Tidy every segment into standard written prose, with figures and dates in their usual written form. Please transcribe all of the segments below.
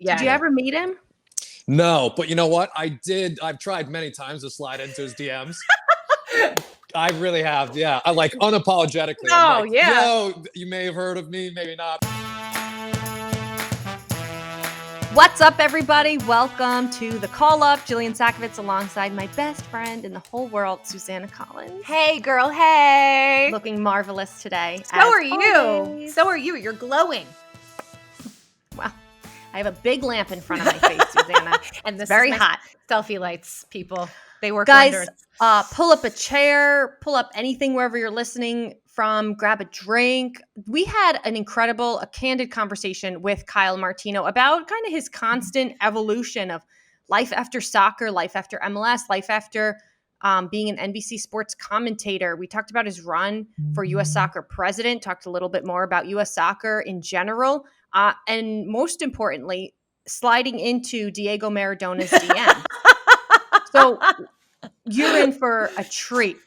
Did you ever meet him? No, but you know what? I've tried many times to slide into his DMs. I really have. Yeah. I like unapologetically. I'm like, yo, you may have heard of me, maybe not. What's up, everybody? Welcome to the Call Up. Jillian Sakovitz alongside my best friend in the whole world, Susanna Collins. Hey, girl. Hey. Looking marvelous today. So are you. So are you. You're glowing. Well, I have a big lamp in front of my face, Susanna. And this is very is hot. Selfie lights, people. They work Guys, wonders. Pull up a chair, pull up anything wherever you're listening from, grab a drink. We had an incredible, candid conversation with Kyle Martino about kind of his constant evolution of life after soccer, life after MLS, life after being an NBC Sports commentator. We talked about his run for U.S. Soccer president, talked a little bit more about U.S. Soccer in general, and most importantly, sliding into Diego Maradona's DM. So you're in for a treat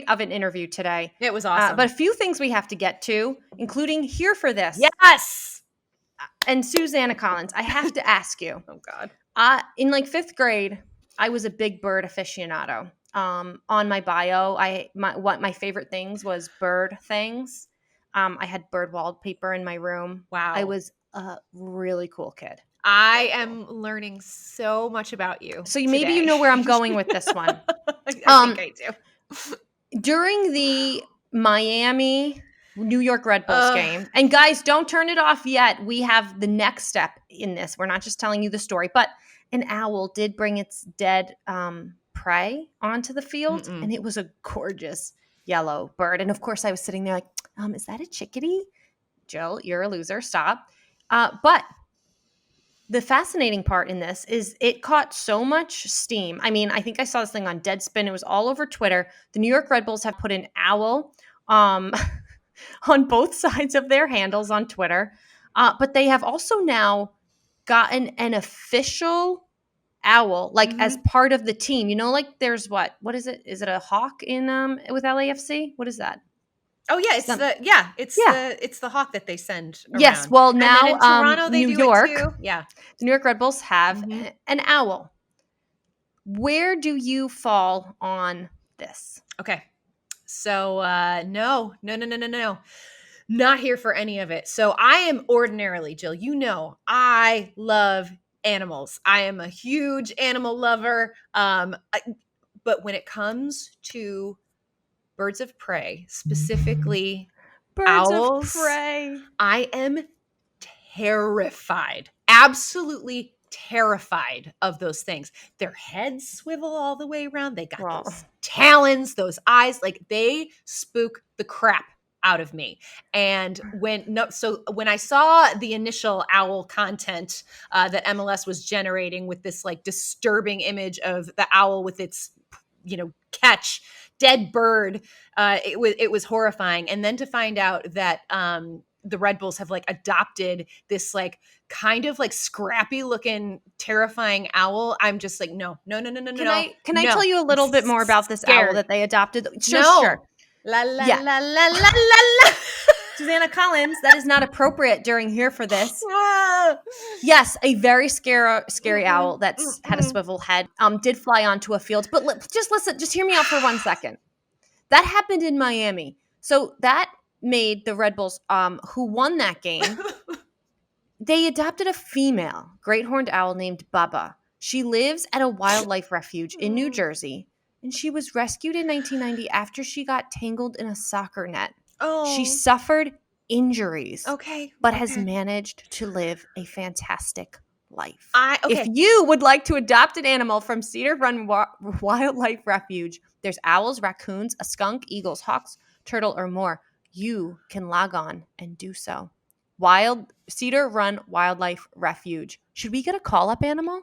of an interview today. It was awesome. But a few things we have to get to, including Here for This. Yes. And Susanna Collins, I have to ask you. Oh, God. In like fifth grade, I was a big bird aficionado. On my bio, my favorite things was bird things. I had bird wallpaper in my room. Wow. I was a really cool kid. I am learning so much about you. So maybe you know where I'm going with this one. I think I do. During the Miami New York Red Bulls game, and guys, don't turn it off yet. We have the next step in this. We're not just telling you the story, but an owl did bring its dead prey onto the field, and it was a gorgeous yellow bird. And of course, I was sitting there like, is that a chickadee? Jill, you're a loser. Stop. But the fascinating part in this is it caught so much steam. I mean, I think I saw this thing on Deadspin. It was all over Twitter. The New York Red Bulls have put an owl on both sides of their handles on Twitter. But they have also now gotten an official owl, like as part of the team. You know, like there's what is it? Is it a hawk in with LAFC? What is that? Oh yeah, it's the hawk that they send around. Yes, well now in Toronto they New do York, it too. Yeah, the New York Red Bulls have an owl. Where do you fall on this? Okay, so no, not here for any of it. So I am ordinarily, Jill, you know, I love animals. I am a huge animal lover. But when it comes to birds of prey, specifically owls, of prey, I am terrified, absolutely terrified of those things. Their heads swivel all the way around. They got those talons, those eyes, like they spook the crap out of me. And when I saw the initial owl content that MLS was generating with this like disturbing image of the owl with its, catch dead bird, it was horrifying. And then to find out that the Red Bulls have like adopted this like kind of like scrappy looking terrifying owl, I'm just like no. Can I tell you a little bit more about this owl that they adopted? Sure. La la la la la la la. Susanna Collins, that is not appropriate during Here for This. Yes, a very scary owl that's had a swivel head did fly onto a field. But just hear me out for 1 second. That happened in Miami. So that made the Red Bulls, who won that game, they adopted a female great horned owl named Bubba. She lives at a wildlife refuge in New Jersey. And she was rescued in 1990 after she got tangled in a soccer net. Oh. She suffered injuries, but has managed to live a fantastic life. If you would like to adopt an animal from Cedar Run Wildlife Refuge, there's owls, raccoons, a skunk, eagles, hawks, turtle, or more. You can log on and do so. Cedar Run Wildlife Refuge. Should we get a call-up animal?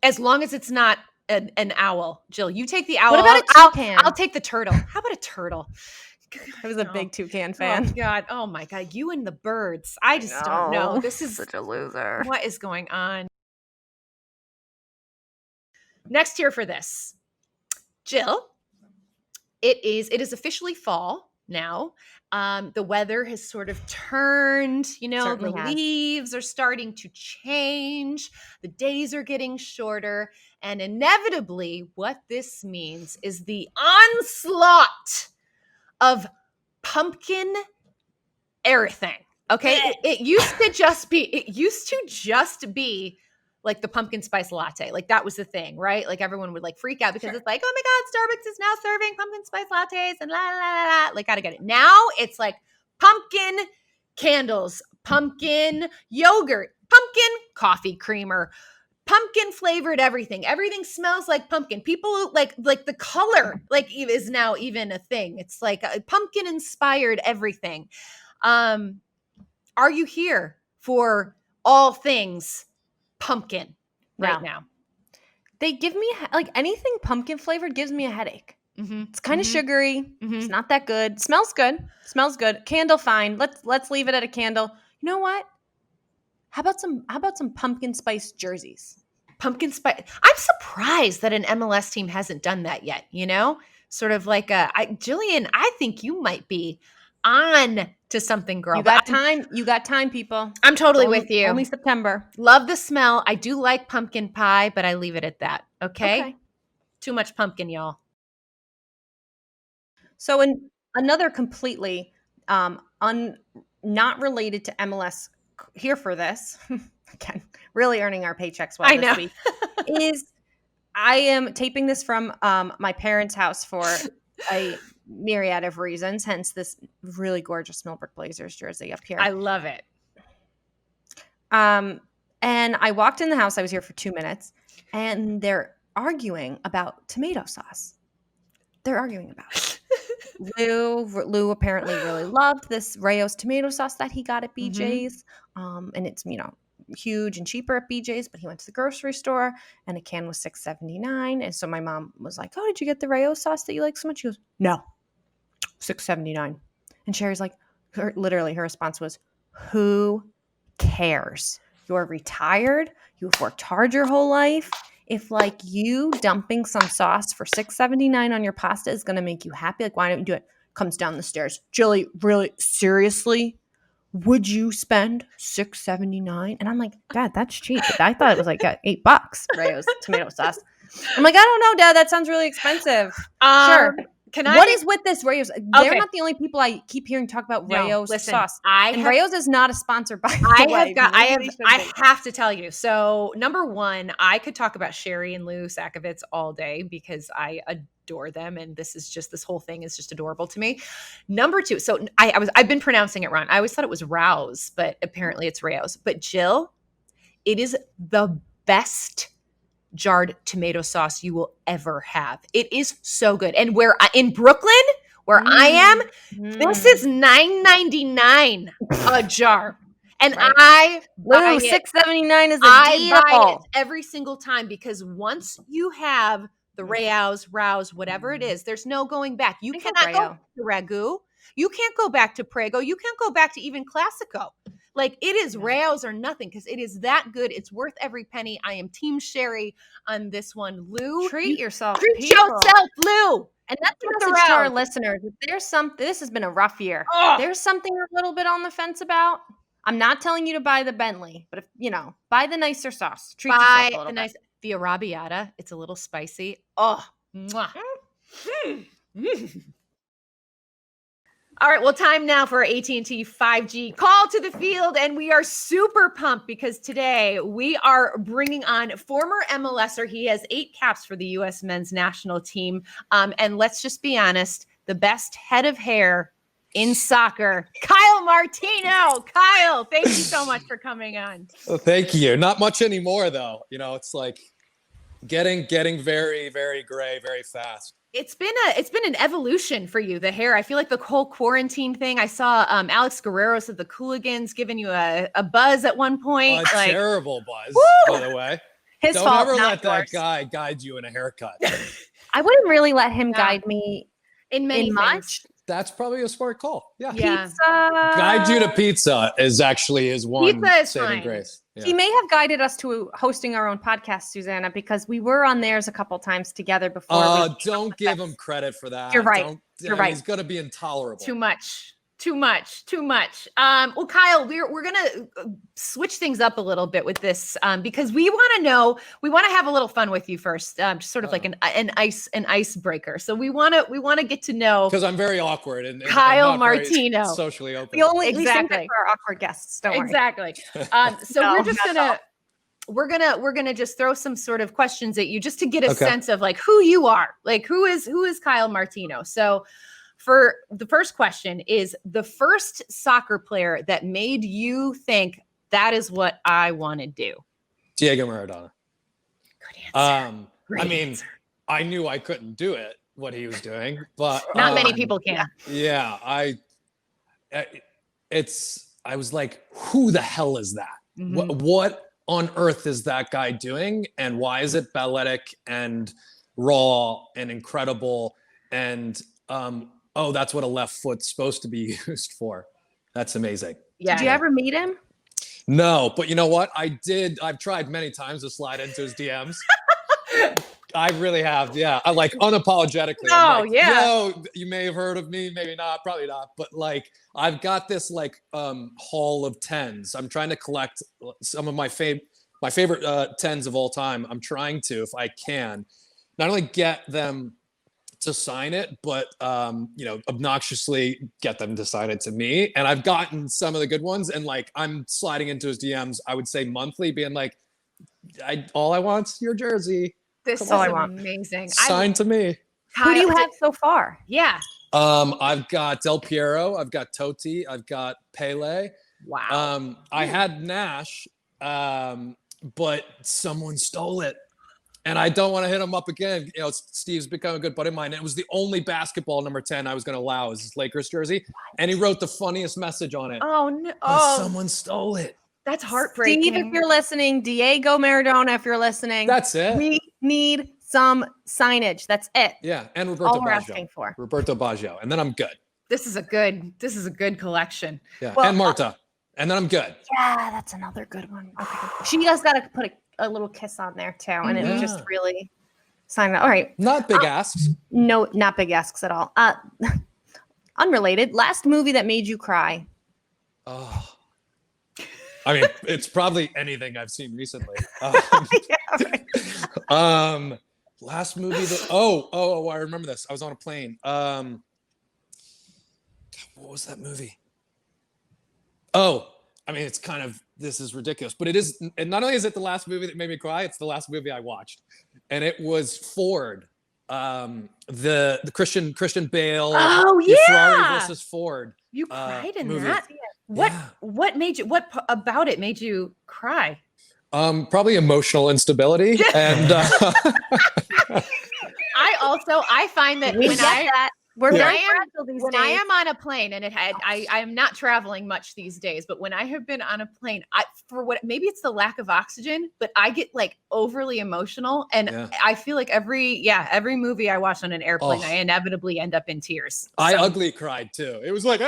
As long as it's not an owl. Jill, you take the owl. What about a toucan? I'll take the turtle. How about a turtle? I was a big toucan fan. Oh, God. Oh, my God. You and the birds. I just don't know. This is such a loser. What is going on? Next Here for This. Jill, it is officially fall. now. The weather has sort of turned, Certainly the has. leaves are starting to change. The days are getting shorter. And inevitably, what this means is the onslaught of pumpkin everything. Okay. It used to just be like the pumpkin spice latte. Like that was the thing, right? Like everyone would like freak out because it's like, oh my God, Starbucks is now serving pumpkin spice lattes and la la la la. Like, gotta get it. Now it's like pumpkin candles, pumpkin yogurt, pumpkin coffee creamer, pumpkin flavored everything. Everything smells like pumpkin. People like the color like is now even a thing. It's like a pumpkin inspired everything. Are you here for all things pumpkin right now? They give me like anything pumpkin flavored gives me a headache. Mm-hmm. It's kind of sugary. Mm-hmm. It's not that good. Smells good. Candle fine. Let's leave it at a candle. You know what? How about some pumpkin spice jerseys? Pumpkin spice. I'm surprised that an MLS team hasn't done that yet. Sort of like Jillian. I think you might be on to something, girl. You got time. You got time, people. I'm totally with you. Only September. Love the smell. I do like pumpkin pie, but I leave it at that. Okay. Too much pumpkin, y'all. So another completely not related to MLS here for this, again, really earning our paychecks well this week, is I am taping this from my parents' house for a myriad of reasons, hence this really gorgeous Millbrook Blazers jersey up here. I love it. And I walked in the house. I was here for 2 minutes, and they're arguing about tomato sauce. They're arguing about it. Lou apparently really loved this Rayo's tomato sauce that he got at BJ's. And it's, huge and cheaper at BJ's, but he went to the grocery store and a can was $6.79. And so my mom was like, oh, did you get the Rayo's sauce that you like so much? He goes, no, $6.79. And Sherry's like, her response was, who cares? You're retired. You've worked hard your whole life. If like you dumping some sauce for $6.79 on your pasta is going to make you happy, like why don't you do it? Comes down the stairs. Jilly, really, seriously? Would you spend $6.79? And I'm like, Dad, that's cheap. I thought it was like $8, Rayo's tomato sauce. I'm like, I don't know, Dad. That sounds really expensive. Sure. What is with this Rayo's? They're not the only people I keep hearing talk about Rayo's sauce. Rayo's is not a sponsor by the way. I have to tell you. So number one, I could talk about Sherry and Lou Sakovitz all day because I adore them, and this whole thing is just adorable to me. Number two, so I've been pronouncing it wrong. I always thought it was Rouse, but apparently it's Rayo's. But Jill, it is the best jarred tomato sauce you will ever have. It is so good. And in Brooklyn, where I am, this is $9.99 a jar. And I buy it. $6.79 is a deal. I buy it every single time because once you have the Rouse, whatever it is, there's no going back. You cannot go to Ragu. You can't go back to Prego. You can't go back to even Classico. Like it is Rayo's or nothing because it is that good. It's worth every penny. I am Team Sherry on this one. Lou, treat yourself, Lou. And that's a message to our listeners. If there's something, this has been a rough year. There's something a little bit on the fence about. I'm not telling you to buy the Bentley, but if buy the nicer sauce. Treat yourself a little bit. The arrabbiata. It's a little spicy. Oh, mwah. All right, well, time now for our AT&T 5G call to the field, and we are super pumped because today we are bringing on former MLSer. He has 8 caps for the U.S. men's national team, and let's just be honest, the best head of hair in soccer, Kyle Martino. Kyle, thank you so much for coming on. Well, thank you. Not much anymore, though. It's like getting very, very gray very fast. It's been an evolution for you, the hair. I feel like the whole quarantine thing. I saw Alex Guerrero's of the Cooligans giving you a buzz at one point. Terrible buzz, by the way. His Don't fault, ever not let that guy guide you in a haircut. I wouldn't really let him guide me in many much. That's probably a smart call. Yeah. Pizza. Guide you to pizza is actually his one saving grace. Yeah. He may have guided us to hosting our own podcast, Susanna, because we were on theirs a couple times together before. Don't give him credit for that. You're right. You're right. He's going to be intolerable. Too much. Well, Kyle, we're gonna switch things up a little bit with this because we want to have a little fun with you first, just sort of like an icebreaker. So we want to get to know, because I'm very awkward and Kyle Martino, socially open. We think that for our awkward guests. Don't worry. Exactly. So we're gonna just throw some sort of questions at you just to get a sense of like who you are, like who is Kyle Martino. So for the first question is the first soccer player that made you think that is what I want to do. Diego Maradona. Good answer. I mean, I knew I couldn't do it, what he was doing, but not many people can. Yeah. I was like, who the hell is that? Mm-hmm. What on earth is that guy doing? And why is it balletic and raw and incredible? And, that's what a left foot's supposed to be used for. That's amazing. Yeah. Did you ever meet him? No, but you know what? I did. I've tried many times to slide into his DMs. I really have. Yeah. I like unapologetically. You may have heard of me, maybe not, probably not. But like, I've got this like haul of 10s. I'm trying to collect some of my favorite 10s of all time. I'm trying to, if I can, not only get them to sign it, but obnoxiously get them to sign it to me. And I've gotten some of the good ones, and like I'm sliding into his DMs, I would say monthly, being like, all I want's your jersey. This is amazing. Sign to me. Who do you have so far? Yeah. I've got Del Piero, I've got Totti, I've got Pele. Wow. I had Nash, but someone stole it. And I don't want to hit him up again. Steve's become a good buddy of mine. It was the only basketball number 10 I was going to allow is his Lakers jersey. And he wrote the funniest message on it. Oh, no. But someone stole it. That's heartbreaking. Steve, if you're listening, Diego Maradona, if you're listening. That's it. We need some signage. That's it. Yeah. And Roberto all we're Baggio. Asking for. Roberto Baggio. And then I'm good. This is a good collection. Yeah. Well, and Marta. And then I'm good. Yeah, that's another good one. Okay. She just got to put a little kiss on there too, and it was just really sign it. All right. Not big asks. No, not big asks at all. Unrelated. Last movie that made you cry. Oh. I mean, it's probably anything I've seen recently. Last movie that I remember this. I was on a plane. What was that movie? I mean, it's kind of, this is ridiculous, but it is, and not only is it the last movie that made me cry, it's the last movie I watched. And it was Ford, the Christian Bale. Oh, yeah. Ferrari versus Ford. You cried in movie. that? What made you, what about it made you cry? Probably emotional instability. And I find that when I am on a plane, and I am not traveling much these days, but when I have been on a plane, maybe it's the lack of oxygen, but I get like overly emotional, and I feel like every movie I watch on an airplane, I inevitably end up in tears. I ugly cried too. It was like,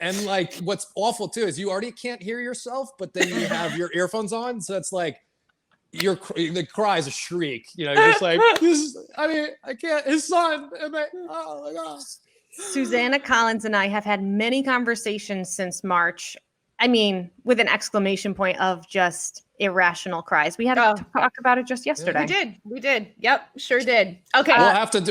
and like what's awful too is you already can't hear yourself, but then you have your earphones on, so it's like. The cry is a shriek, you're just like, I can't, his son, oh my God. Susanna Collins and I have had many conversations since March. I mean, with an exclamation point of just irrational cries. We had to talk about it just yesterday. We did. Yep, sure did. Okay. We'll have to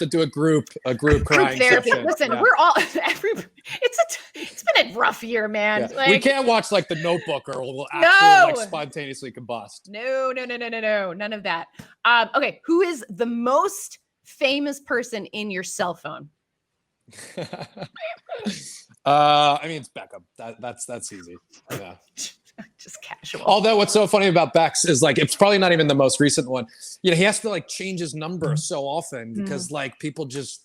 do a group crying therapy. session. Listen, we're all it's been a rough year, man. Yeah. Like, we can't watch like The Notebook or we'll actually like spontaneously combust. No, none of that. Okay, who is the most famous person in your cell phone? I mean, it's Beckham. That's easy. Yeah. Just casual. Although what's so funny about Bex is like, it's probably not even the most recent one. He has to like change his number so often because like people just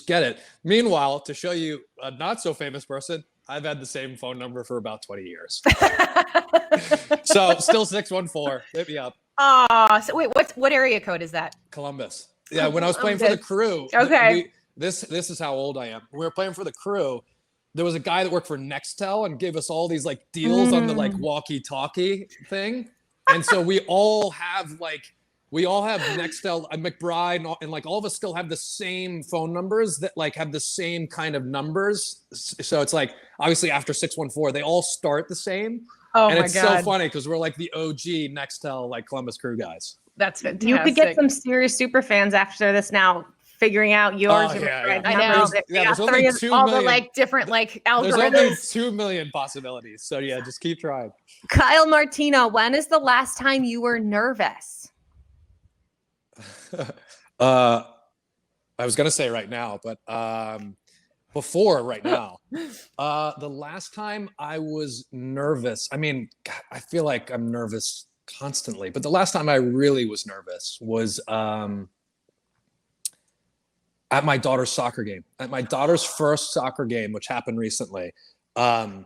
get it. Meanwhile, to show you a not so famous person, I've had the same phone number for about 20 years. So still 614. Hit me up. So wait, what area code is that? Columbus. Yeah, when I was playing for the Crew. Okay. This is how old I am. When we were playing for the Crew, there was a guy that worked for Nextel and gave us all these like deals on the like walkie-talkie thing. And so we all have Nextel and McBride and like all of us still have the same phone numbers that like have the same kind of numbers. So it's like obviously after 614, they all start the same. Oh and my it's God. so funny because we're like the OG Nextel like Columbus Crew guys. That's fantastic. You could get some serious super fans after this now, figuring out yours. Yeah. I know. There's only 2 million. The like different like algorithms. There's only 2 million possibilities. So yeah, just keep trying. Kyle Martino, when is the last time you were nervous? I was gonna say right now, but before right now. The last time I was nervous, I mean, God, I feel like I'm nervous constantly, but the last time I really was nervous was at my daughter's soccer game. At my daughter's first soccer game, which happened recently. I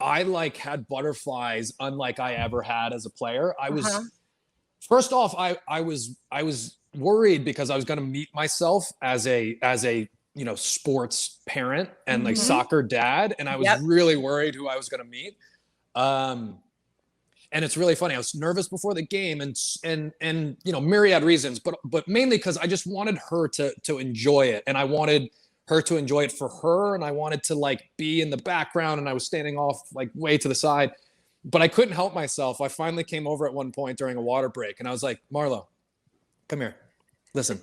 like had butterflies unlike I ever had as a player. I was first off, I was worried because I was going to meet myself as a sports parent and like soccer dad, and I was really worried who I was going to meet. And it's really funny. I was nervous before the game, and myriad reasons, but mainly because I just wanted her to enjoy it, and I wanted her to enjoy it for her, and I wanted to like be in the background, and I was standing off like way to the side, but I couldn't help myself. I finally came over at one point during a water break, and I was like, Marlo, come here, listen.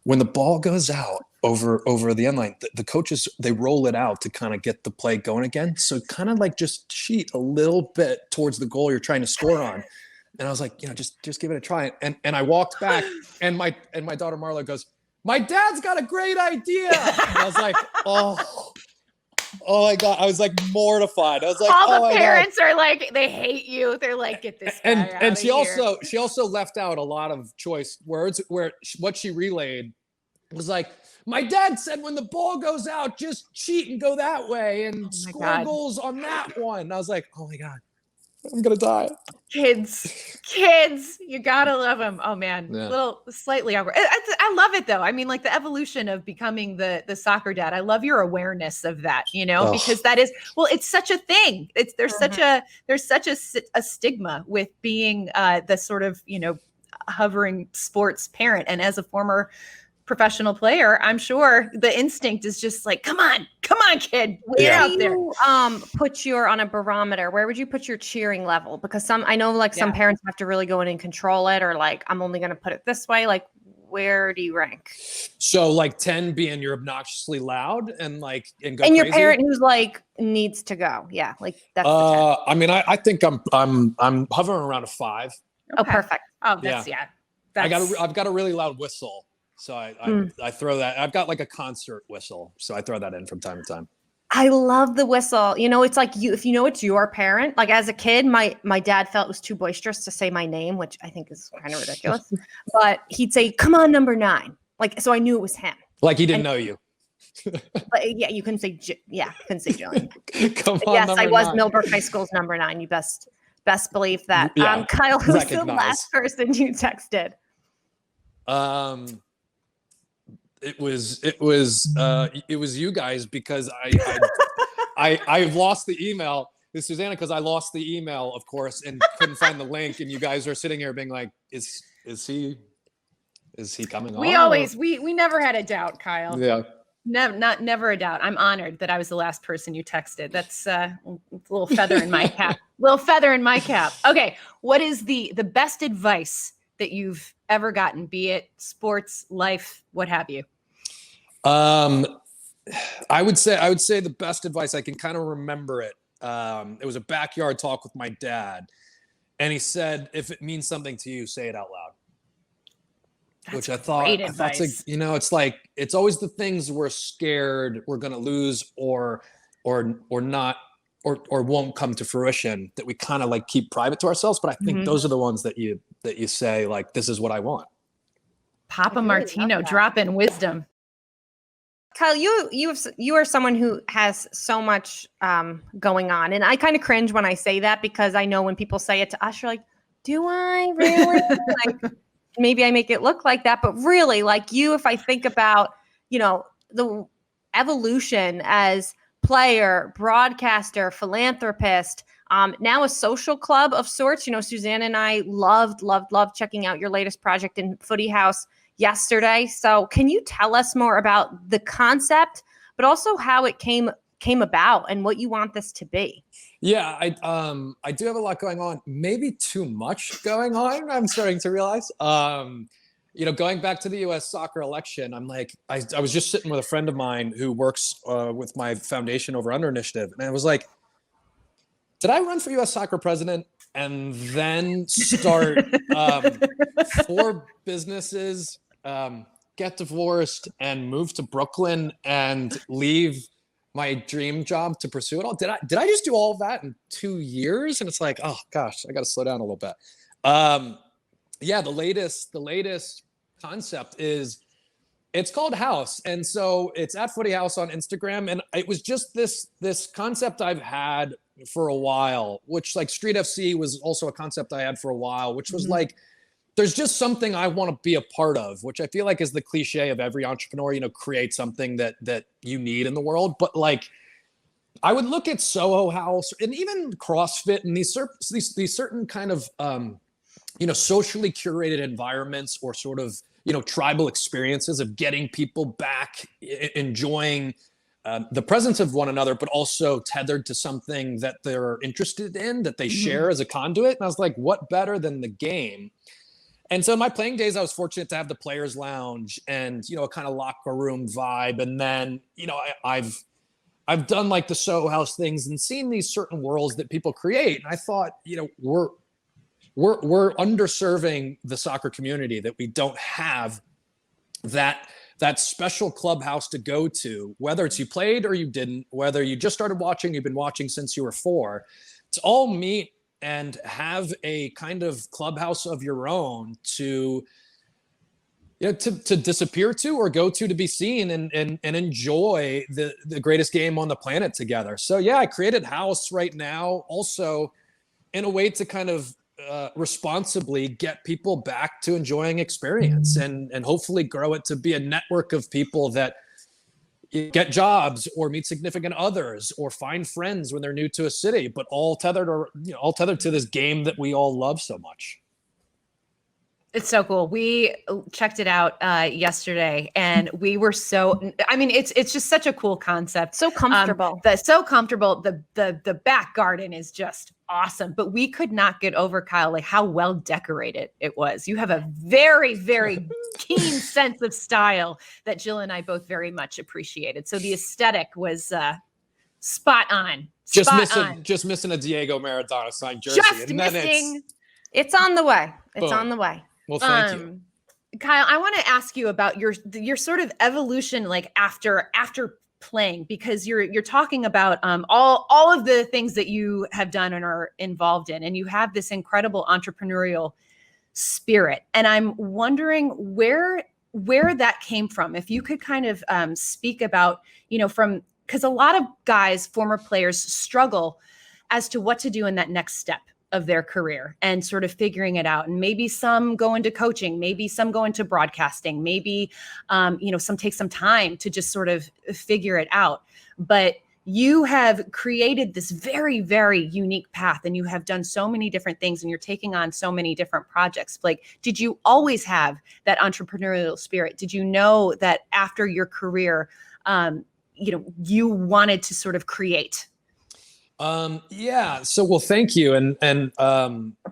When the ball goes out over the end line, the coaches, they roll it out to kind of get the play going again. So kind of like just cheat a little bit towards the goal you're trying to score on. And I was like, just give it a try. And I walked back, and my daughter Marla goes, my dad's got a great idea. And I was like, oh my God. I was like mortified. I was like, all the parents are like, they hate you. They're like, get this guy out and of she here. she also left out a lot of choice words where what she relayed was like, my dad said when the ball goes out, just cheat and go that way and score goals on that one. And I was like, oh my God, I'm gonna die. Kids, you gotta love them. Oh man, little slightly awkward. I love it though. I mean, like the evolution of becoming the soccer dad. I love your awareness of that. Because that is it's such a thing. There's such a stigma with being the sort of hovering sports parent. And as a former professional player, I'm sure the instinct is just like, come on, kid, get out there. Put your on a barometer. Where would you put your cheering level? Because I know like some parents have to really go in and control it, or like, I'm only going to put it this way. Like, where do you rank? So like 10 being you're obnoxiously loud and like and go and your crazy? Parent who's like needs to go. Yeah, like that's. I mean, I think I'm hovering around a 5. Okay. Oh, perfect. Oh, that's I've got a really loud whistle. So I throw that. I've got like a concert whistle, so I throw that in from time to time. I love the whistle. It's like if it's your parent. Like as a kid, my dad felt it was too boisterous to say my name, which I think is kind of ridiculous. But he'd say, "Come on, number 9." Like so, I knew it was him. Like he didn't know you. But yeah, you can say couldn't say Jillian. Come on, yes, I was 9. Millbrook High School's number 9. You best believe that. Yeah, Kyle, who's the last person you texted? It was you guys because I lost the email. It's Susanna because I lost the email, of course, and couldn't find the link. And you guys are sitting here being like, is he coming on? We never had a doubt, Kyle. Yeah. Never a doubt. I'm honored that I was the last person you texted. That's a little feather in my cap. Okay. What is the best advice that you've ever gotten, be it sports, life, what have you? I would say the best advice, I can kind of remember it. It was a backyard talk with my dad, and he said, if it means something to you, say it out loud. That's which I thought it's like, it's always the things we're scared we're going to lose or not, or won't come to fruition that we kind of like keep private to ourselves. But I think those are the ones that you say, like, this is what I want. Papa Martino dropping wisdom. Kyle, you are someone who has so much going on, and I kind of cringe when I say that because I know when people say it to us, you're like, do I really? Like, maybe I make it look like that, but really, like you, if I think about, the evolution as player, broadcaster, philanthropist, now a social club of sorts. You know, Suzanne and I loved checking out your latest project in Footy House yesterday. So can you tell us more about the concept, but also how it came about and what you want this to be? Yeah, I do have a lot going on, maybe too much going on, I'm starting to realize. You know, going back to the US soccer election, I'm like, I was just sitting with a friend of mine who works with my foundation Over Under Initiative. And I was like, did I run for US soccer president and then start 4 businesses, get divorced and move to Brooklyn and leave my dream job to pursue it all? Did I just do all of that in 2 years? And it's like, oh gosh, I got to slow down a little bit. Yeah, the latest concept is, it's called Haus. And so it's at Footy House on Instagram. And it was just this concept I've had for a while, which, like, Street FC was also a concept I had for a while, which was like, there's just something I want to be a part of, which I feel like is the cliche of every entrepreneur, you know, create something that you need in the world. But like, I would look at Soho House and even CrossFit and these certain kind of, you know, socially curated environments or sort of, you know, tribal experiences of getting people back enjoying the presence of one another, but also tethered to something that they're interested in, that they share as a conduit. And I was like, what better than the game? And so in my playing days, I was fortunate to have the players lounge and, you know, a kind of locker room vibe. And then, you know, I've done like the Soho House things and seen these certain worlds that people create. And I thought, you know, we're underserving the soccer community, that we don't have that special clubhouse to go to, whether it's you played or you didn't, whether you just started watching, you've been watching since you were 4, to all meet and have a kind of clubhouse of your own to, you know, to disappear to or go to be seen and enjoy the greatest game on the planet together. So yeah, I created Haus right now also in a way to kind of responsibly get people back to enjoying experience and hopefully grow it to be a network of people that get jobs or meet significant others or find friends when they're new to a city, but all tethered to this game that we all love so much. It's so cool. We checked it out yesterday, and we were I mean, it's just such a cool concept. So comfortable. So comfortable. The back garden is just awesome. But we could not get over, Kyle, like how well decorated it was. You have a very, very keen sense of style that Jill and I both very much appreciated. So the aesthetic was spot on. Just missing a Diego Maradona signed jersey. It's on the way. It's on the way. Well, thank you. Kyle, I want to ask you about your sort of evolution, like after playing, because you're talking about all of the things that you have done and are involved in, and you have this incredible entrepreneurial spirit. And I'm wondering where that came from. If you could kind of speak about, you know, because a lot of guys, former players, struggle as to what to do in that next step of their career and sort of figuring it out. And maybe some go into coaching, maybe some go into broadcasting, maybe, you know, some take some time to just sort of figure it out. But you have created this very, very unique path, and you have done so many different things, and you're taking on so many different projects. Like, did you always have that entrepreneurial spirit? Did you know that after your career, you know, you wanted to sort of create? Yeah. So, well, thank you. And,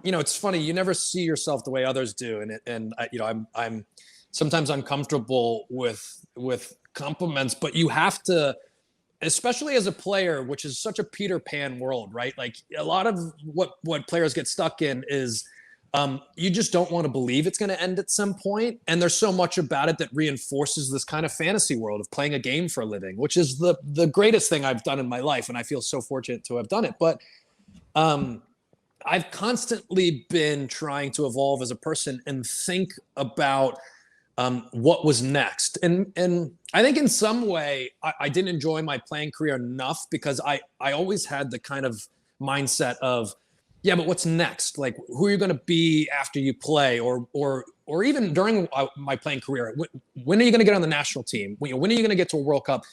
you know, it's funny, you never see yourself the way others do. And you know, I'm sometimes uncomfortable with compliments, but you have to, especially as a player, which is such a Peter Pan world, right? Like, a lot of what players get stuck in is, you just don't want to believe it's going to end at some point. And there's so much about it that reinforces this kind of fantasy world of playing a game for a living, which is the greatest thing I've done in my life. And I feel so fortunate to have done it. But I've constantly been trying to evolve as a person and think about what was next. And I think in some way I didn't enjoy my playing career enough because I always had the kind of mindset of, yeah, but what's next? Like, who are you going to be after you play, or even during my playing career? When are you going to get on the national team? When are you going to get to a World Cup?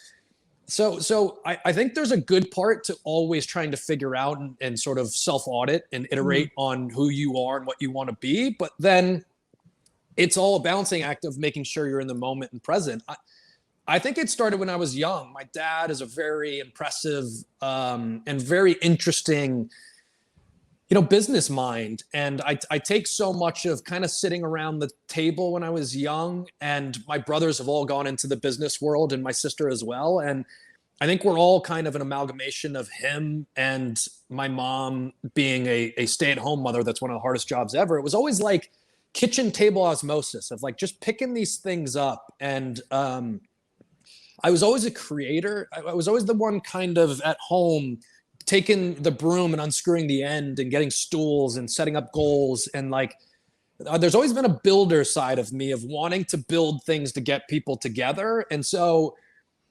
So I think there's a good part to always trying to figure out and sort of self-audit and iterate on who you are and what you want to be. But then it's all a balancing act of making sure you're in the moment and present. I think it started when I was young. My dad is a very impressive and very interesting business mind. And I take so much of kind of sitting around the table when I was young, and my brothers have all gone into the business world and my sister as well. And I think we're all kind of an amalgamation of him and my mom being a stay-at-home mother. That's one of the hardest jobs ever. It was always like kitchen table osmosis of like just picking these things up. And I was always a creator. I was always the one kind of at home taking the broom and unscrewing the end and getting stools and setting up goals. And like, there's always been a builder side of me of wanting to build things to get people together. And so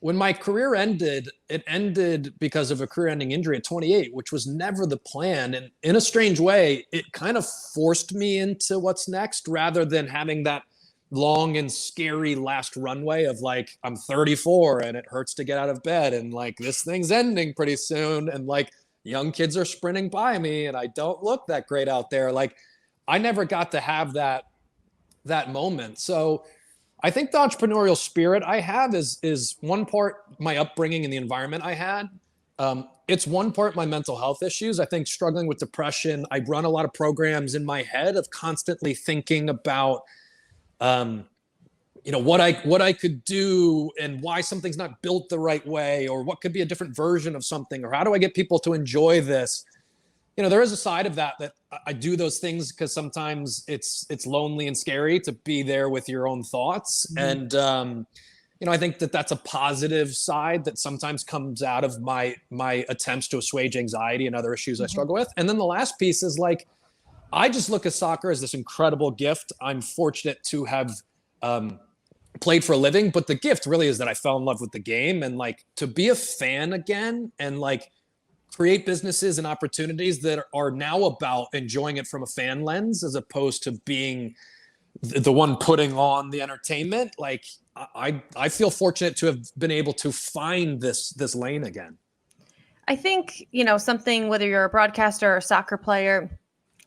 when my career ended, it ended because of a career-ending injury at 28, which was never the plan. And in a strange way, it kind of forced me into what's next rather than having that long and scary last runway of like, I'm 34 and it hurts to get out of bed and like this thing's ending pretty soon and like young kids are sprinting by me and I don't look that great out there. Like I never got to have that moment. So I think the entrepreneurial spirit I have is one part my upbringing and the environment I had. It's one part my mental health issues. I think struggling with depression, I run a lot of programs in my head of constantly thinking about what I could do and why something's not built the right way, or what could be a different version of something, or how do I get people to enjoy this? There is a side of that I do those things because sometimes it's lonely and scary to be there with your own thoughts. And, I think that's a positive side that sometimes comes out of my attempts to assuage anxiety and other issues I struggle with. And then the last piece is like, I just look at soccer as this incredible gift. I'm fortunate to have played for a living, but the gift really is that I fell in love with the game, and like to be a fan again and like create businesses and opportunities that are now about enjoying it from a fan lens as opposed to being the one putting on the entertainment. Like I feel fortunate to have been able to find this lane again. I think, something, whether you're a broadcaster or a soccer player,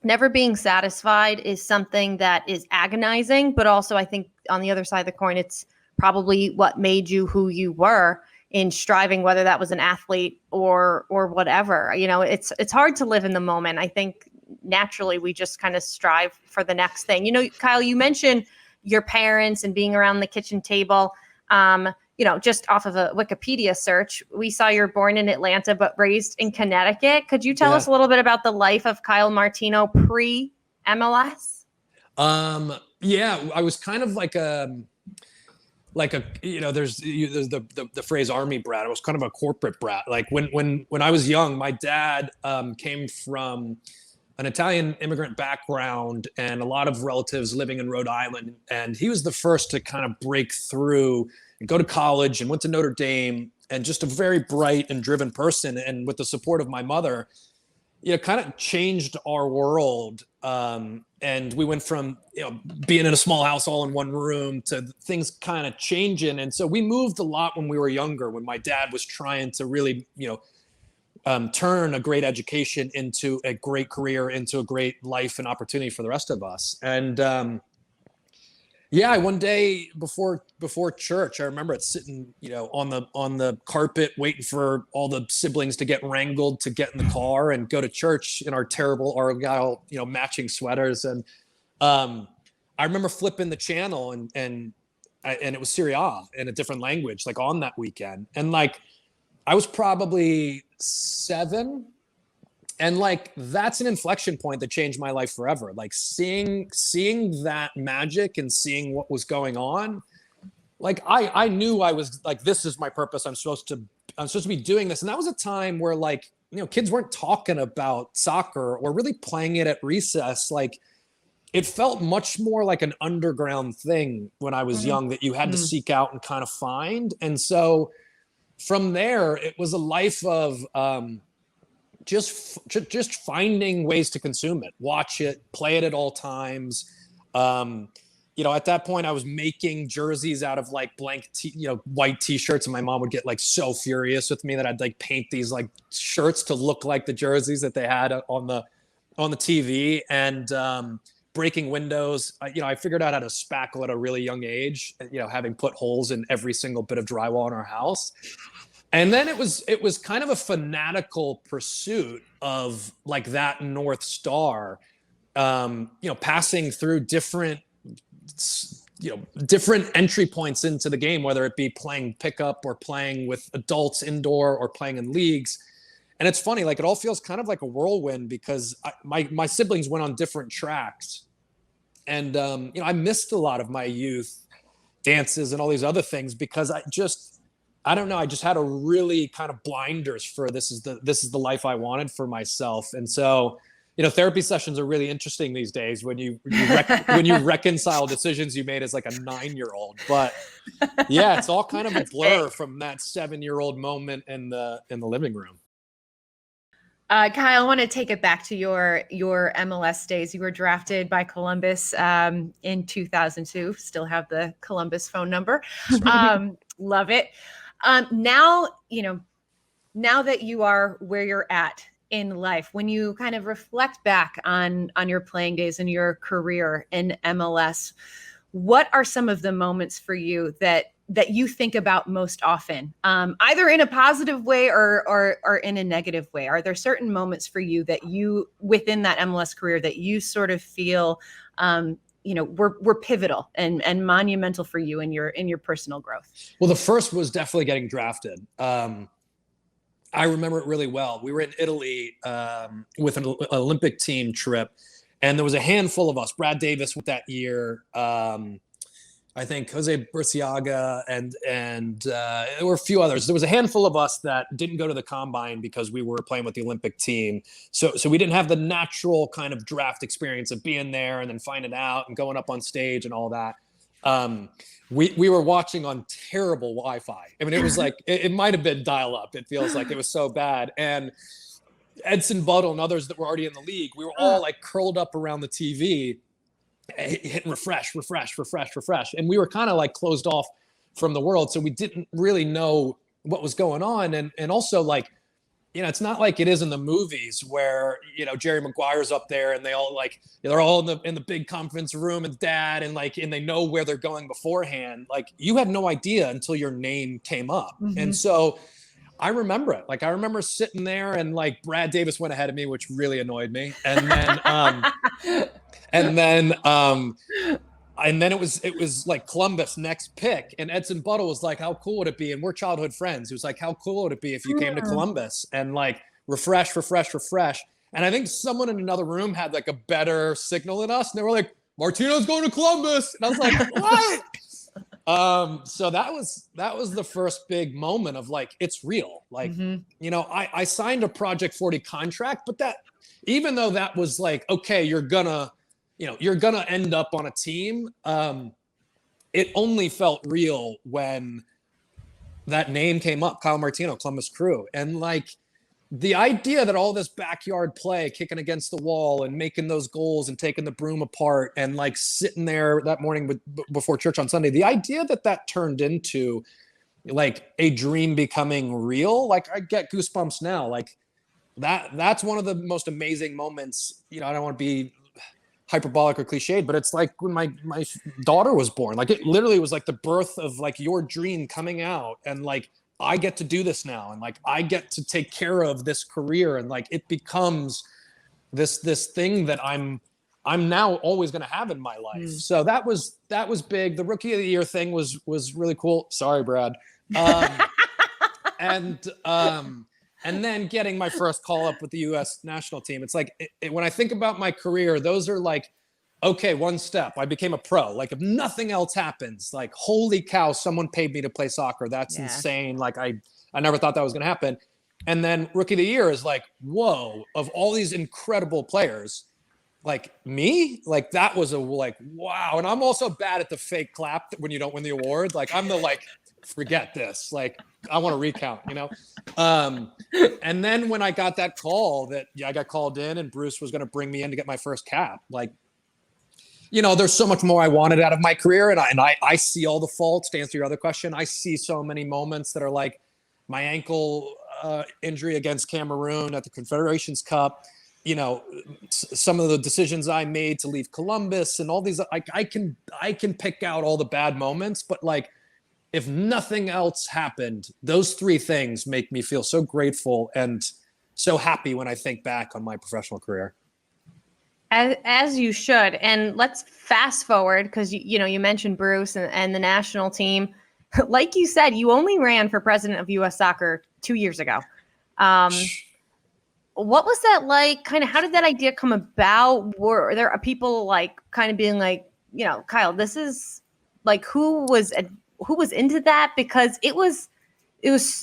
never being satisfied is something that is agonizing, but also I think on the other side of the coin, it's probably what made you who you were in striving, whether that was an athlete or whatever. It's hard to live in the moment. I think naturally we just kind of strive for the next thing. Kyle, you mentioned your parents and being around the kitchen table. Just off of a Wikipedia search, we saw you're born in Atlanta but raised in Connecticut. Could you tell us a little bit about the life of Kyle Martino pre-MLS? Yeah, I was kind of like a there's the phrase army brat. I was kind of a corporate brat. Like when I was young, my dad came from an Italian immigrant background and a lot of relatives living in Rhode Island, and he was the first to kind of break through and go to college and went to Notre Dame, and just a very bright and driven person. And with the support of my mother, kind of changed our world. And we went from, being in a small house all in one room to things kind of changing. And so we moved a lot when we were younger, when my dad was trying to really, turn a great education into a great career, into a great life and opportunity for the rest of us. And, one day before church, I remember it sitting, on the carpet, waiting for all the siblings to get wrangled to get in the car and go to church in our terrible Argyle, matching sweaters. And I remember flipping the channel and it was Serie A in a different language, like on that weekend. And like, I was probably 7. And like, that's an inflection point that changed my life forever. Like seeing that magic and seeing what was going on. Like I knew I was like, this is my purpose. I'm supposed to be doing this. And that was a time where like, kids weren't talking about soccer or really playing it at recess. Like it felt much more like an underground thing when I was young that you had to seek out and kind of find. And so from there, it was a life of, just finding ways to consume it, watch it, play it at all times. At that point I was making jerseys out of like blank, white t-shirts. And my mom would get like so furious with me that I'd like paint these like shirts to look like the jerseys that they had on the TV, and breaking windows. I figured out how to spackle at a really young age, having put holes in every single bit of drywall in our house. And then it was kind of a fanatical pursuit of like that North Star, passing through different entry points into the game, whether it be playing pickup or playing with adults indoor or playing in leagues. And it's funny, like it all feels kind of like a whirlwind because my siblings went on different tracks. And, I missed a lot of my youth dances and all these other things because I don't know. I just had a really kind of blinders for this is the life I wanted for myself. And so, therapy sessions are really interesting these days when you reconcile decisions you made as like a 9-year-old. But yeah, it's all kind of a blur from that 7-year-old moment in the living room. Kyle, I want to take it back to your MLS days. You were drafted by Columbus in 2002. Still have the Columbus phone number. Love it. Now that you are where you're at in life, when you kind of reflect back on your playing days and your career in MLS, what are some of the moments for you that you think about most often, either in a positive way or in a negative way? Are there certain moments for you that you, within that MLS career, that you sort of feel, were pivotal and monumental for you in your personal growth? Well, the first was definitely getting drafted. I remember it really well. We were in Italy with an Olympic team trip, and there was a handful of us. Brad Davis with that year. I think Jose Burciaga and there were a few others. There was a handful of us that didn't go to the combine because we were playing with the Olympic team. So we didn't have the natural kind of draft experience of being there and then finding out and going up on stage and all that. We were watching on terrible Wi-Fi. I mean, it was like, it might've been dial up. It feels like it was so bad. And Edson Buttle and others that were already in the league, we were all like curled up around the TV, hitting refresh. And we were kind of like closed off from the world. So we didn't really know what was going on. And also like, it's not like it is in the movies where, Jerry Maguire's up there and they all like, they're all in the big conference room and dad and they know where they're going beforehand. Like you had no idea until your name came up. Mm-hmm. And so I remember it. Like I remember sitting there and like Brad Davis went ahead of me, which really annoyed me. And then, and then it was like Columbus next pick, and Edson Buttle was like, how cool would it be? And we're childhood friends. He was like, how cool would it be if you came to Columbus? And like refresh. And I think someone in another room had like a better signal than us. And they were like, Martino's going to Columbus. And I was like, what? So that was the first big moment of like, it's real. Like, I signed a Project 40 contract, but that, even though that was like, okay, you're gonna end up on a team. It only felt real when that name came up, Kyle Martino, Columbus Crew. And like the idea that all this backyard play, kicking against the wall and making those goals and taking the broom apart and like sitting there that morning before church on Sunday, the idea that turned into like a dream becoming real, like I get goosebumps now. Like that's one of the most amazing moments. I don't want to be hyperbolic or cliched, but it's like when my daughter was born. Like it literally was like the birth of like your dream coming out, and like I get to do this now, and like I get to take care of this career, and like it becomes this thing that I'm now always going to have in my life. So that was big. The Rookie of the Year thing was really cool. Sorry, Brad. And then getting my first call up with the U.S. national team. It's like, when I think about my career, those are like, okay, one step. I became a pro. Like if nothing else happens, like, holy cow, someone paid me to play soccer. That's insane. Like I never thought that was going to happen. And then Rookie of the Year is like, whoa, of all these incredible players, like me, like that was like, wow. And I'm also bad at the fake clap when you don't win the award. Like I'm the like, forget this. Like I want to recount, and then when I got that call that I got called in and Bruce was going to bring me in to get my first cap, like, there's so much more I wanted out of my career. And I see all the faults. To answer your other question, I see so many moments that are like my ankle injury against Cameroon at the Confederations Cup, some of the decisions I made to leave Columbus and all these, I can pick out all the bad moments, but like, if nothing else happened, those three things make me feel so grateful and so happy when I think back on my professional career. As you should. And let's fast forward, because you mentioned Bruce and the national team. Like you said, you only ran for president of U.S. Soccer 2 years ago. What was that like? Kind of, how did that idea come about? Were there people like kind of being like, Kyle, this is like, who was into that? Because it was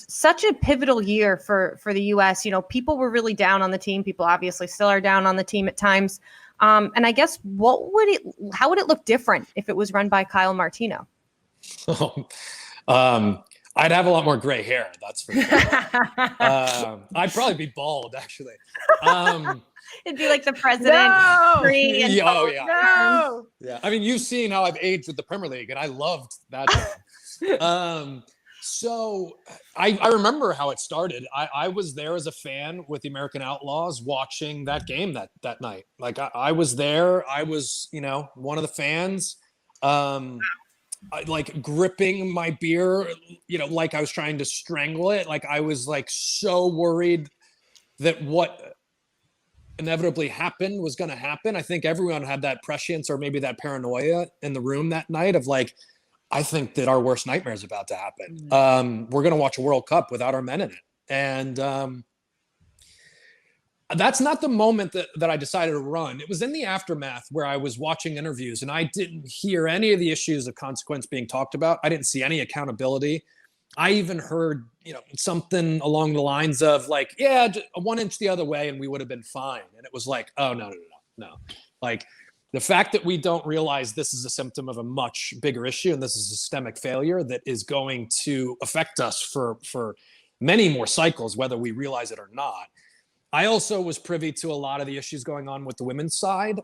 such a pivotal year for the U.S. People were really down on the team. People obviously still are down on the team at times. And I guess how would it look different if it was run by Kyle Martino? I'd have a lot more gray hair. That's for sure. I'd probably be bald, actually. It'd be like the president. No! No! Yeah. I mean, you've seen how I've aged with the Premier League, and I loved that job. So I remember how it started. I was there as a fan with the American Outlaws watching that game that night. Like I was there. I was, one of the fans, like gripping my beer, like I was trying to strangle it. Like I was like so worried that what inevitably happened was going to happen. I think everyone had that prescience or maybe that paranoia in the room that night of like, I think that our worst nightmare is about to happen. We're going to watch a World Cup without our men in it. And that's not the moment that I decided to run. It was in the aftermath where I was watching interviews and I didn't hear any of the issues of consequence being talked about. I didn't see any accountability. I even heard, something along the lines of like, yeah, just 1 inch the other way and we would have been fine. And it was like, oh, no. Like, the fact that we don't realize this is a symptom of a much bigger issue and this is a systemic failure that is going to affect us for many more cycles, whether we realize it or not. I also was privy to a lot of the issues going on with the women's side.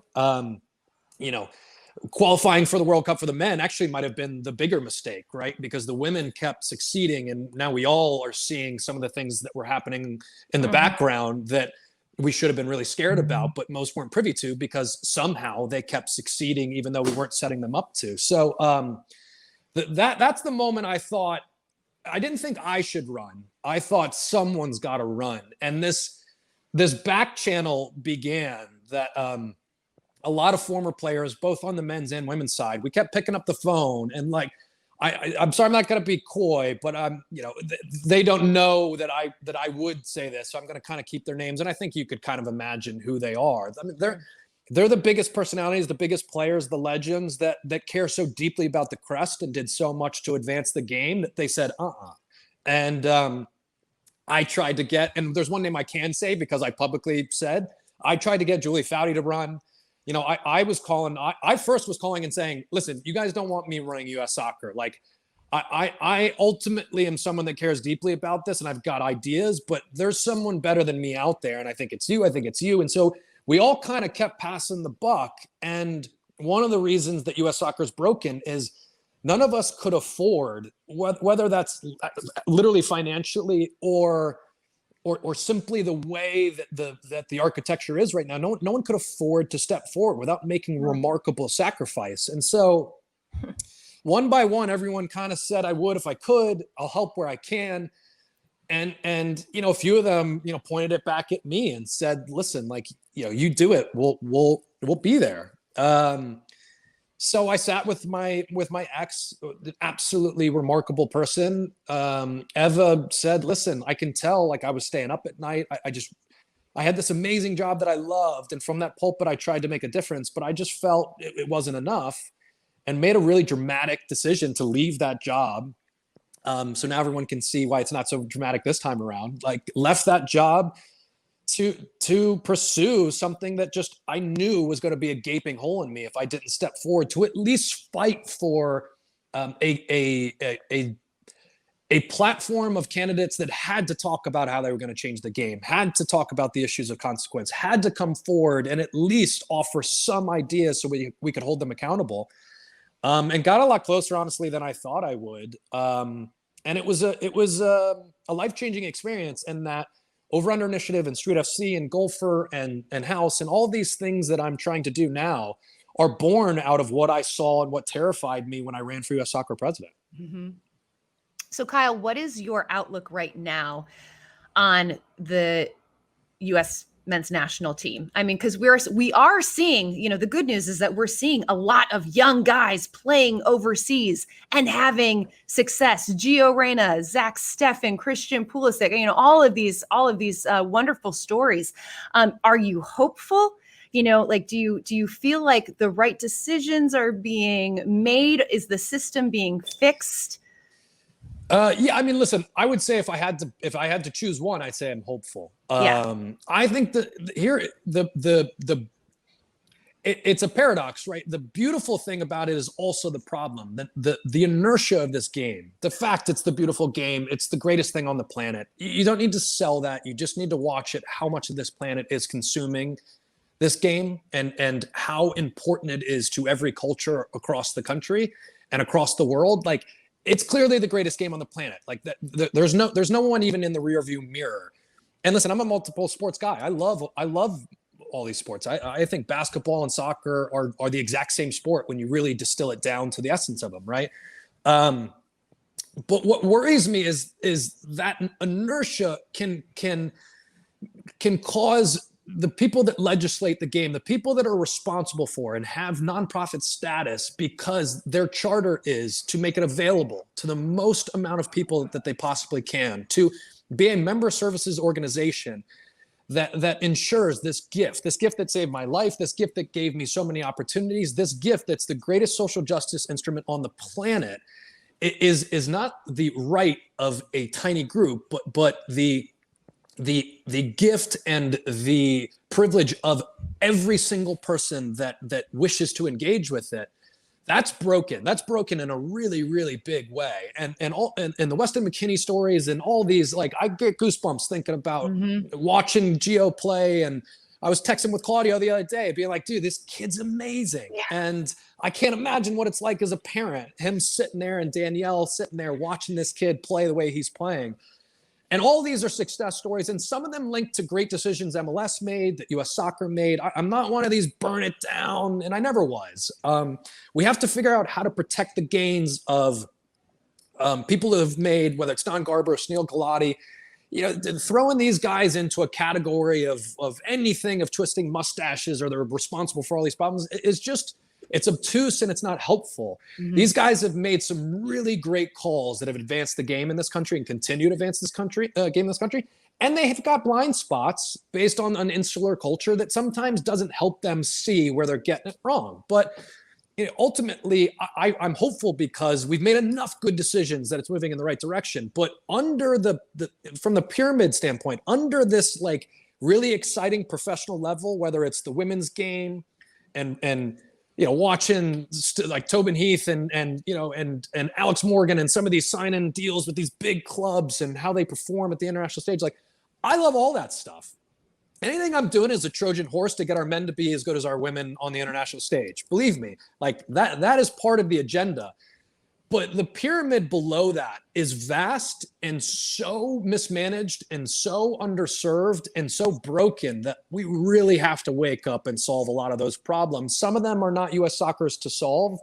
Qualifying for the World Cup for the men actually might have been the bigger mistake, right? Because the women kept succeeding and now we all are seeing some of the things that were happening in the background that we should have been really scared about, but most weren't privy to because somehow they kept succeeding even though we weren't setting them up to. So that's the moment I thought, I didn't think I should run. I thought someone's got to run. And this back channel began that a lot of former players, both on the men's and women's side, we kept picking up the phone and like, I'm sorry, I'm not going to be coy, but they don't know that I would say this, so I'm going to kind of keep their names. And I think you could kind of imagine who they are. I mean, they're the biggest personalities, the biggest players, the legends that care so deeply about the crest and did so much to advance the game that they said, And I tried to get, and there's one name I can say because I publicly said, I tried to get Julie Foudy to run. I first was calling and saying, listen, you guys don't want me running U.S. soccer. Like I ultimately am someone that cares deeply about this and I've got ideas, but there's someone better than me out there. And I think it's you. And so we all kind of kept passing the buck. And one of the reasons that U.S. soccer is broken is none of us could afford, whether that's literally financially or simply the way that the architecture is right now. No one could afford to step forward without making remarkable sacrifice. And so one by one, everyone kind of said, I would if I could. I'll help where I can. And a few of them, pointed it back at me and said, listen, like, you do it. We'll be there. So I sat with my ex, absolutely remarkable person. Eva said, listen, I can tell, like I was staying up at night. I had this amazing job that I loved. And from that pulpit, I tried to make a difference, but I just felt it wasn't enough and made a really dramatic decision to leave that job. So now everyone can see why it's not so dramatic this time around. Like left that job to pursue something that just I knew was going to be a gaping hole in me if I didn't step forward to at least fight for a a platform of candidates that had to talk about how they were going to change the game, had to talk about the issues of consequence, had to come forward and at least offer some ideas so we could hold them accountable. And got a lot closer, honestly, than I thought I would. And it was a life-changing experience in that Over Under Initiative and Street FC and Golfer and Haus and all these things that I'm trying to do now are born out of what I saw and what terrified me when I ran for U.S. Soccer president. Mm-hmm. So, Kyle, what is your outlook right now on the U.S. men's national team? I mean, because we are seeing, the good news is that we're seeing a lot of young guys playing overseas and having success. Gio Reyna, Zach Steffen, Christian Pulisic, all of these wonderful stories. Are you hopeful? Do you feel like the right decisions are being made? Is the system being fixed? Yeah, I mean, listen, I would say if I had to choose one, I'd say I'm hopeful. I think that here it's a paradox, right? The beautiful thing about it is also the problem, the inertia of this game, the fact it's the beautiful game, it's the greatest thing on the planet. You don't need to sell that. You just need to watch it, how much of this planet is consuming this game and how important it is to every culture across the country and across the world. Like, it's clearly the greatest game on the planet. Like that, there's no one even in the rearview mirror. And listen, I'm a multiple sports guy. I love all these sports. I think basketball and soccer are the exact same sport when you really distill it down to the essence of them, right? But what worries me is that inertia can cause the people that legislate the game, the people that are responsible for and have nonprofit status because their charter is to make it available to the most amount of people that they possibly can, to be a member services organization that ensures this gift that saved my life, this gift that gave me so many opportunities, this gift that's the greatest social justice instrument on the planet, is not the right of a tiny group, but the gift and the privilege of every single person that wishes to engage with it. That's broken in a really, really big way. And the Weston McKennie stories and all these, like, I get goosebumps thinking about watching Gio play. And I was texting with Claudio the other day being like, dude, this kid's amazing. Yeah. And I can't imagine what it's like as a parent, him sitting there and Danielle sitting there watching this kid play the way he's playing. And all these are success stories, and some of them linked to great decisions MLS made, that U.S. Soccer made. I'm not one of these burn it down, and I never was. We have to figure out how to protect the gains of people who have made, whether it's Don Garber or Sunil Gulati, throwing these guys into a category of anything of twisting mustaches or they're responsible for all these problems is just, it's obtuse and it's not helpful. Mm-hmm. These guys have made some really great calls that have advanced the game in this country and continue to advance this country, game in this country. And they have got blind spots based on an insular culture that sometimes doesn't help them see where they're getting it wrong. But ultimately, I'm hopeful because we've made enough good decisions that it's moving in the right direction. But under from the pyramid standpoint, under this like really exciting professional level, whether it's the women's game and watching like Tobin Heath and Alex Morgan and some of these sign-in deals with these big clubs and how they perform at the international stage. Like, I love all that stuff. Anything I'm doing is a Trojan horse to get our men to be as good as our women on the international stage. Believe me, like that is part of the agenda. But the pyramid below that is vast and so mismanaged and so underserved and so broken that we really have to wake up and solve a lot of those problems. Some of them are not U.S. Soccer's to solve.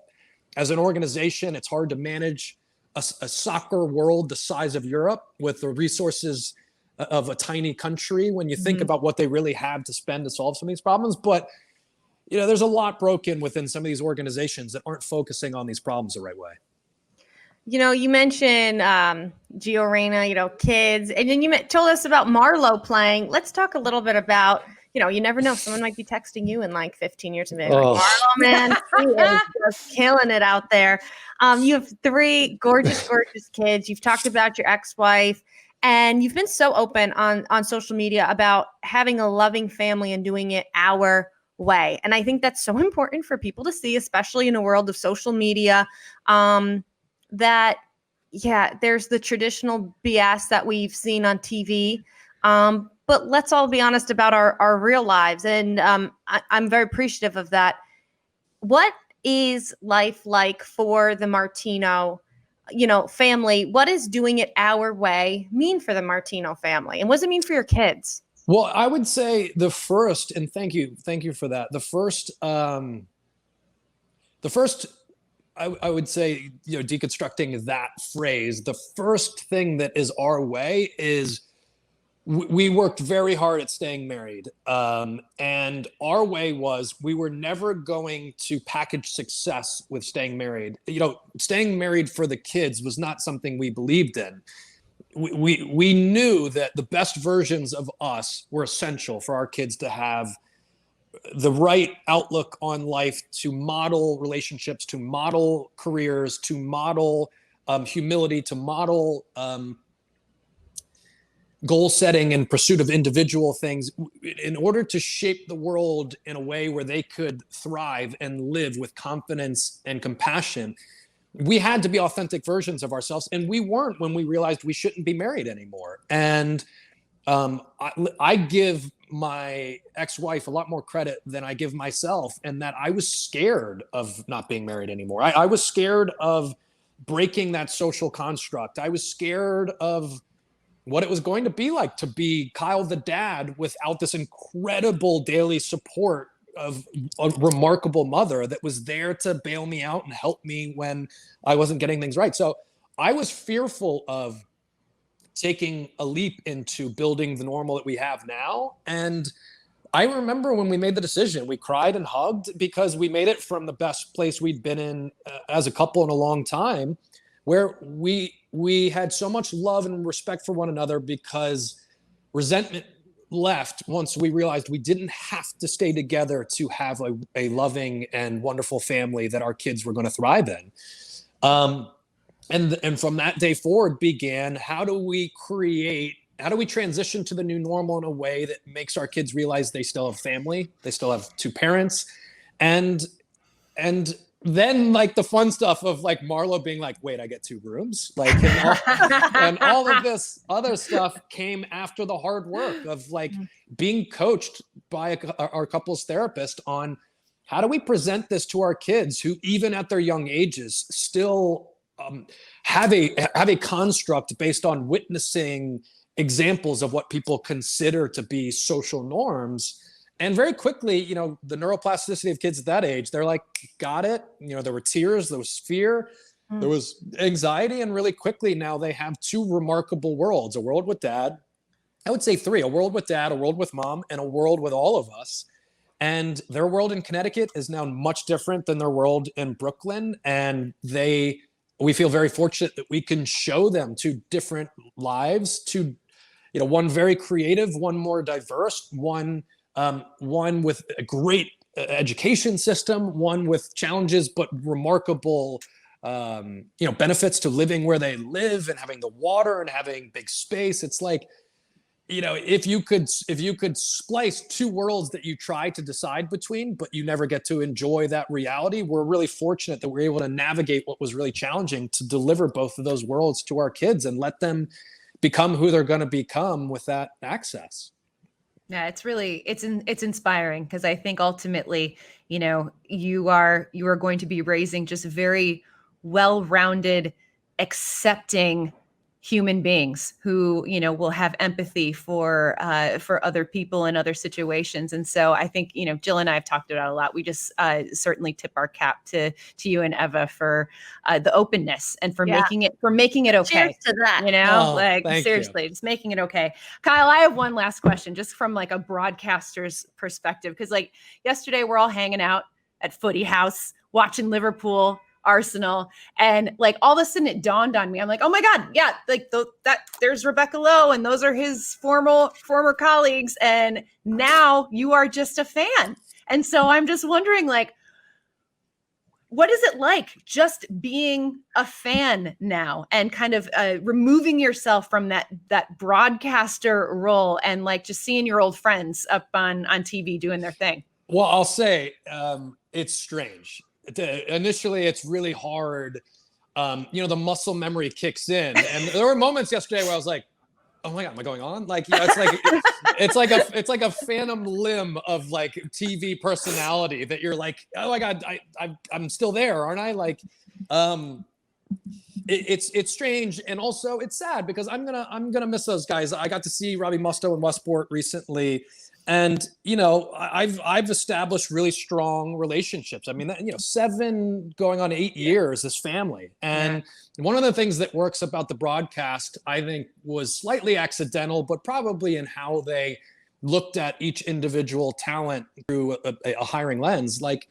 As an organization, it's hard to manage a soccer world the size of Europe with the resources of a tiny country when you think about what they really have to spend to solve some of these problems. But there's a lot broken within some of these organizations that aren't focusing on these problems the right way. You mentioned Gio Reyna, kids, and then you told us about Marlo playing. Let's talk a little bit about, you never know. Someone might be texting you in like 15 years and be like, Marlo, man, he is just killing it out there. You have 3 gorgeous, gorgeous kids. You've talked about your ex-wife, and you've been so open on social media about having a loving family and doing it our way. And I think that's so important for people to see, especially in a world of social media, that yeah, there's the traditional BS that we've seen on TV. But let's all be honest about our real lives. And I'm very appreciative of that. What is life like for the Martino, family? What is doing it our way mean for the Martino family? And what does it mean for your kids? Well, I would say the first, and thank you for that. The first, I would say, deconstructing that phrase, the first thing that is our way is we worked very hard at staying married. And our way was we were never going to package success with staying married. Staying married for the kids was not something we believed in. We knew that the best versions of us were essential for our kids to have the right outlook on life, to model relationships, to model careers, to model humility, to model goal setting and pursuit of individual things, in order to shape the world in a way where they could thrive and live with confidence and compassion. We had to be authentic versions of ourselves, and we weren't when we realized we shouldn't be married anymore. And I give my ex-wife a lot more credit than I give myself, and that I was scared of not being married anymore. I was scared of breaking that social construct. I was scared of what it was going to be like to be Kyle the dad without this incredible daily support of a remarkable mother that was there to bail me out and help me when I wasn't getting things right. So I was fearful of taking a leap into building the normal that we have now. And I remember when we made the decision, we cried and hugged, because we made it from the best place we'd been in as a couple in a long time, where we had so much love and respect for one another, because resentment left once we realized we didn't have to stay together to have a loving and wonderful family that our kids were going to thrive in. And from that day forward began, how do we transition to the new normal in a way that makes our kids realize they still have family, they still have two parents, and then like the fun stuff of like Marlo being like, wait, I get two rooms, like, and all of this other stuff came after the hard work of like being coached by our couples therapist on how do we present this to our kids, who even at their young ages still have a construct based on witnessing examples of what people consider to be social norms. And very quickly, the neuroplasticity of kids at that age, they're like, got it. There were tears, there was fear, there was anxiety. And really quickly now they have two remarkable worlds: a world with dad, I would say three: a world with dad, a world with mom, and a world with all of us. And their world in Connecticut is now much different than their world in Brooklyn. And we feel very fortunate that we can show them two different lives, one very creative, one more diverse, one with a great education system, one with challenges but remarkable benefits to living where they live and having the water and having big space. It's like, if you could splice two worlds that you try to decide between, but you never get to enjoy that reality, we're really fortunate that we're able to navigate what was really challenging to deliver both of those worlds to our kids and let them become who they're going to become with that access. Yeah, it's inspiring, because I think ultimately, you are going to be raising just very well-rounded, accepting human beings who, will have empathy for other people in other situations. And so I think, Jill and I have talked about it a lot. We just certainly tip our cap to you and Eva for the openness and for making it okay. Cheers to that. Seriously, just making it okay. Kyle, I have one last question, just from like a broadcaster's perspective, because like yesterday we're all hanging out at Footy House watching Liverpool Arsenal, and like all of a sudden it dawned on me, I'm like, oh my god, yeah, like there's Rebecca Lowe, and those are his former colleagues, and now you are just a fan. And so I'm just wondering, like, what is it like just being a fan now, and kind of removing yourself from that broadcaster role, and like just seeing your old friends up on TV doing their thing? Well, I'll say it's strange. Initially, it's really hard. the muscle memory kicks in. And there were moments yesterday where I was like, oh my God, am I going on? Like, it's like a phantom limb of like TV personality that you're like, oh my God, I'm still there, aren't I? Like, it's strange, and also it's sad because I'm gonna miss those guys. I got to see Robbie Mustoe in Westport recently, and I've established really strong relationships. I mean, 7 going on 8 years, this family. And one of the things that works about the broadcast, I think, was slightly accidental, but probably in how they looked at each individual talent through a hiring lens. Like,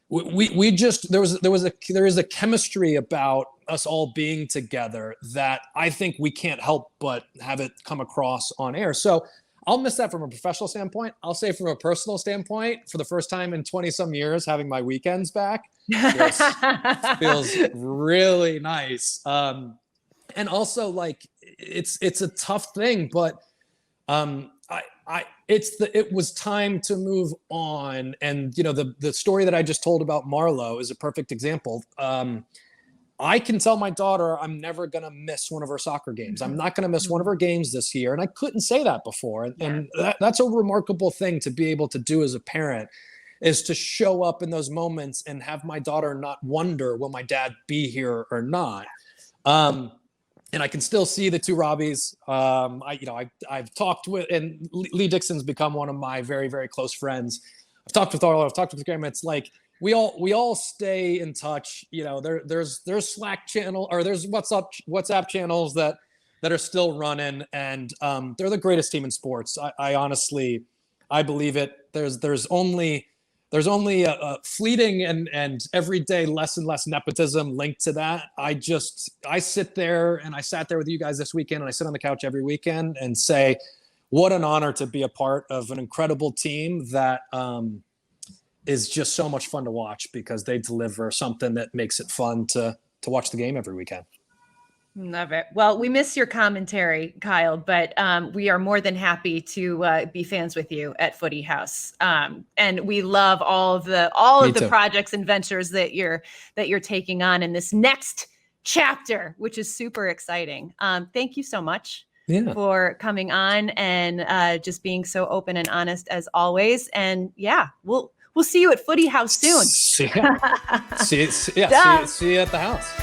we just there is a chemistry about us all being together that I think we can't help but have it come across on air. So I'll miss that from a professional standpoint. I'll say from a personal standpoint, for the first time in 20 some years, having my weekends back feels really nice. And also, like, it's a tough thing, but it was time to move on. And the story that I just told about Marlo is a perfect example. I can tell my daughter I'm never going to miss one of her soccer games. I'm not going to miss one of her games this year. And I couldn't say that before. And that's a remarkable thing to be able to do as a parent, is to show up in those moments and have my daughter not wonder, will my dad be here or not? And I can still see the two Robbies. I've talked with, and Lee Dixon's become one of my very, very close friends. I've talked with Arlo, I've talked with Graham. It's like, we all stay in touch. There's Slack channel, or there's WhatsApp channels that are still running, and they're the greatest team in sports. I honestly, I believe it. There's only a fleeting and everyday less and less nepotism linked to that. I sit there, and I sat there with you guys this weekend, and I sit on the couch every weekend and say, what an honor to be a part of an incredible team that is just so much fun to watch, because they deliver something that makes it fun to watch the game every weekend. Love it. Well, we miss your commentary, Kyle, but we are more than happy to be fans with you at Footy House. And we love all of the projects and ventures that you're taking on in this next chapter, which is super exciting. Thank you so much for coming on and just being so open and honest as always. And we'll see you at Footy House soon. See you at the house.